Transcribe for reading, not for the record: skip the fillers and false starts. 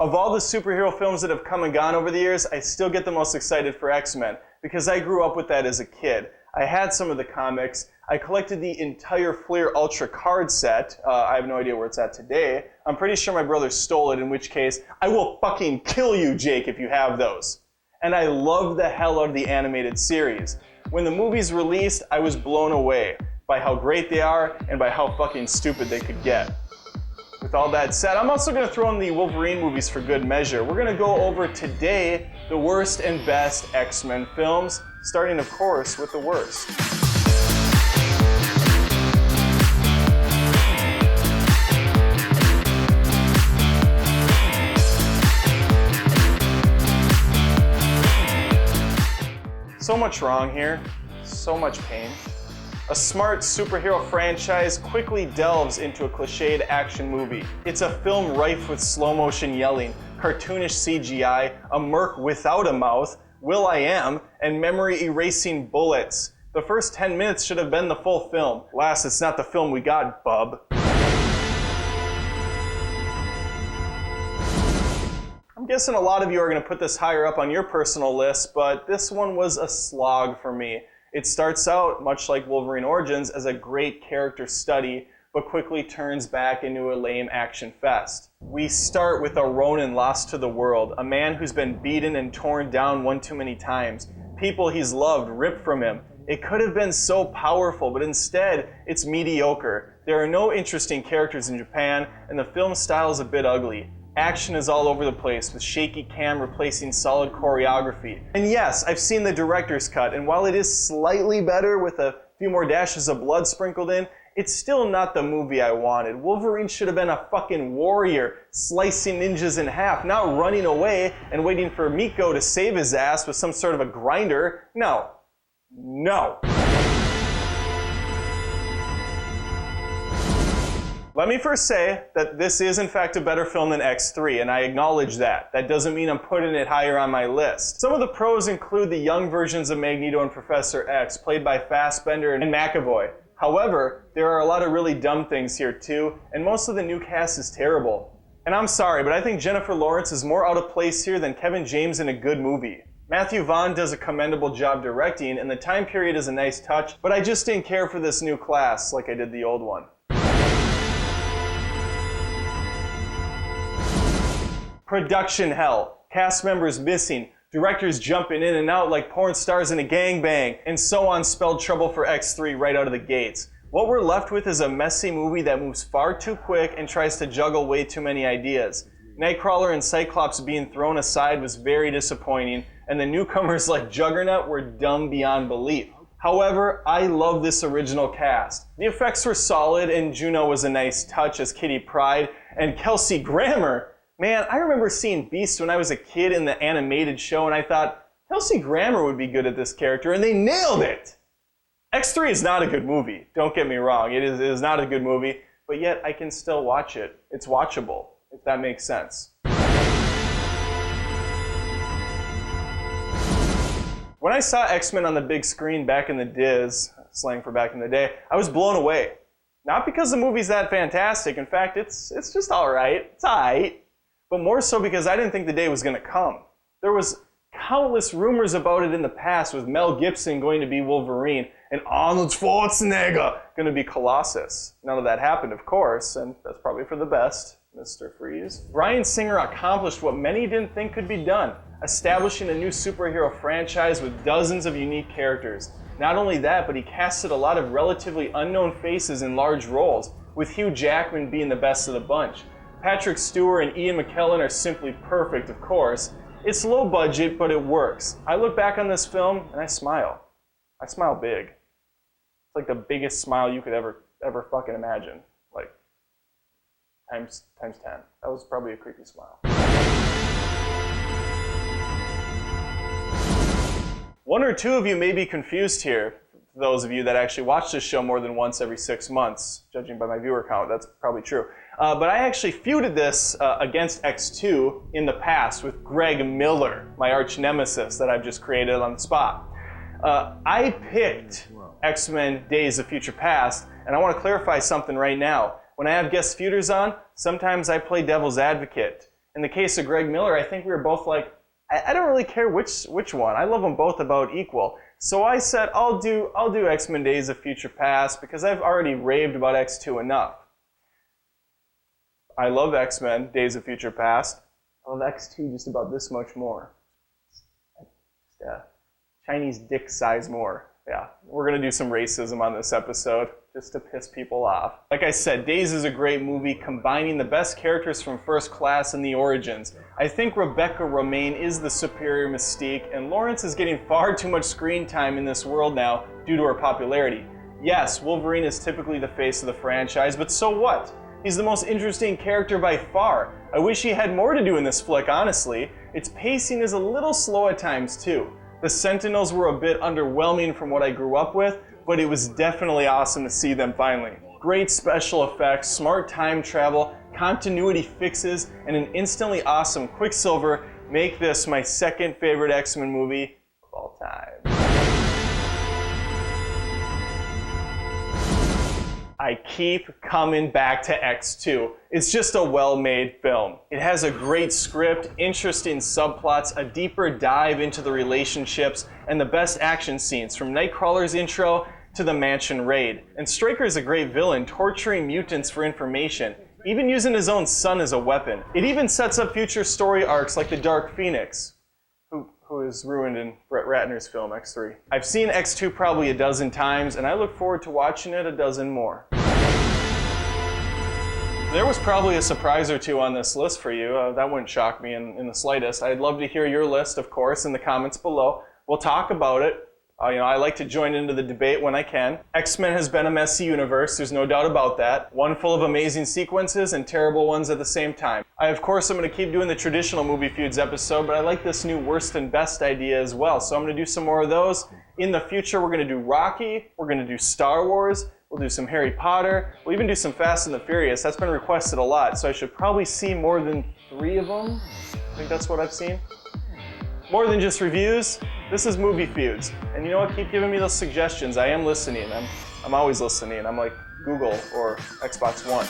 Of all the superhero films that have come and gone over the years, I still get the most excited for X-Men because I grew up with that as a kid. I had some of the comics. I collected the entire Fleer Ultra card set. I have no idea where it's at today. I'm pretty sure my brother stole it, in which case, I will fucking kill you, Jake, if you have those. And I love the hell out of the animated series. When the movies released, I was blown away by how great they are and by how fucking stupid they could get. With all that said, I'm also going to throw in the Wolverine movies for good measure. We're going to go over today the worst and best X-Men films, starting of course with the worst. So much wrong here, so much pain. A smart superhero franchise quickly delves into a cliched action movie. It's a film rife with slow motion yelling, cartoonish CGI, a merc without a mouth, Will.i.am, and memory erasing bullets. The first 10 minutes should have been the full film. Alas, it's not the film we got, bub. I'm guessing a lot of you are going to put this higher up on your personal list, but this one was a slog for me. It starts out, much like Wolverine Origins, as a great character study, but quickly turns back into a lame action fest. We start with a Ronin lost to the world, a man who's been beaten and torn down one too many times. People he's loved ripped from him. It could have been so powerful, but instead, it's mediocre. There are no interesting characters in Japan, and the film style is a bit ugly. Action is all over the place, with shaky cam replacing solid choreography. And yes, I've seen the director's cut, and while it is slightly better with a few more dashes of blood sprinkled in, it's still not the movie I wanted. Wolverine should have been a fucking warrior, slicing ninjas in half, not running away and waiting for Miko to save his ass with some sort of a grinder. No. No. Let me first say that this is in fact a better film than X3, and I acknowledge that. That doesn't mean I'm putting it higher on my list. Some of the pros include the young versions of Magneto and Professor X, played by Fassbender and McAvoy. However, there are a lot of really dumb things here too, and most of the new cast is terrible. And I'm sorry, but I think Jennifer Lawrence is more out of place here than Kevin James in a good movie. Matthew Vaughn does a commendable job directing, and the time period is a nice touch, but I just didn't care for this new class like I did the old one. Production hell, cast members missing, directors jumping in and out like porn stars in a gangbang, and so on spelled trouble for X3 right out of the gates. What we're left with is a messy movie that moves far too quick and tries to juggle way too many ideas. Nightcrawler and Cyclops being thrown aside was very disappointing, and the newcomers like Juggernaut were dumb beyond belief. However, I love this original cast. The effects were solid, and Juno was a nice touch as Kitty Pryde, and Kelsey Grammer. Man, I remember seeing Beast when I was a kid in the animated show, and I thought, Kelsey Grammer would be good at this character, and they nailed it! X3 is not a good movie, don't get me wrong. It is not a good movie, but yet I can still watch it. It's watchable, if that makes sense. When I saw X-Men on the big screen back in the Diz, slang for back in the day, I was blown away. Not because the movie's that fantastic, in fact, it's just alright, it's alright. But more so because I didn't think the day was going to come. There was countless rumors about it in the past, with Mel Gibson going to be Wolverine and Arnold Schwarzenegger going to be Colossus. None of that happened, of course, and that's probably for the best, Mr. Freeze. Bryan Singer accomplished what many didn't think could be done, establishing a new superhero franchise with dozens of unique characters. Not only that, but he casted a lot of relatively unknown faces in large roles, with Hugh Jackman being the best of the bunch. Patrick Stewart and Ian McKellen are simply perfect, of course. It's low budget, but it works. I look back on this film and I smile. I smile big. It's like the biggest smile you could ever fucking imagine. Like, times 10. That was probably a creepy smile. One or two of you may be confused here. For those of you that actually watch this show more than once every 6 months, judging by my viewer count, that's probably true. But I actually feuded this against X2 in the past with Greg Miller, my arch nemesis that I've just created on the spot. I picked X-Men Days of Future Past, and I want to clarify something right now. When I have guest feuders on, sometimes I play devil's advocate. In the case of Greg Miller, I think we were both like, I don't really care which one. I love them both about equal. So I said, I'll do X-Men Days of Future Past because I've already raved about X2 enough. I love X-Men Days of Future Past. I love X2 just about this much more. Yeah. Chinese dick size more. Yeah, we're going to do some racism on this episode just to piss people off. Like I said, Days is a great movie combining the best characters from First Class and the Origins. I think Rebecca Romijn is the superior Mystique, and Lawrence is getting far too much screen time in this world now due to her popularity. Yes, Wolverine is typically the face of the franchise, but so what? He's the most interesting character by far. I wish he had more to do in this flick, honestly. Its pacing is a little slow at times, too. The Sentinels were a bit underwhelming from what I grew up with, but it was definitely awesome to see them finally. Great special effects, smart time travel, continuity fixes, and an instantly awesome Quicksilver make this my second favorite X-Men movie of all time. I keep coming back to X2. It's just a well-made film. It has a great script, interesting subplots, a deeper dive into the relationships, and the best action scenes, from Nightcrawler's intro to the mansion raid. And Stryker is a great villain, torturing mutants for information, even using his own son as a weapon. It even sets up future story arcs like the Dark Phoenix, who is ruined in Brett Ratner's film X3. I've seen X2 probably a dozen times, and I look forward to watching it a dozen more. There was probably a surprise or two on this list for you. That wouldn't shock me in the slightest. I'd love to hear your list, of course, in the comments below. We'll talk about it. I like to join into the debate when I can. X-Men has been a messy universe, there's no doubt about that. One full of amazing sequences and terrible ones at the same time. Of course, I'm going to keep doing the traditional Movie Feuds episode, but I like this new worst and best idea as well. So I'm going to do some more of those. In the future, we're going to do Rocky, we're going to do Star Wars, we'll do some Harry Potter, we'll even do some Fast and the Furious. That's been requested a lot, so I should probably see more than 3 of them. I think that's what I've seen. More than just reviews, this is Movie Feuds. And you know what? Keep giving me those suggestions. I am listening. I'm always listening. I'm like Google or Xbox One.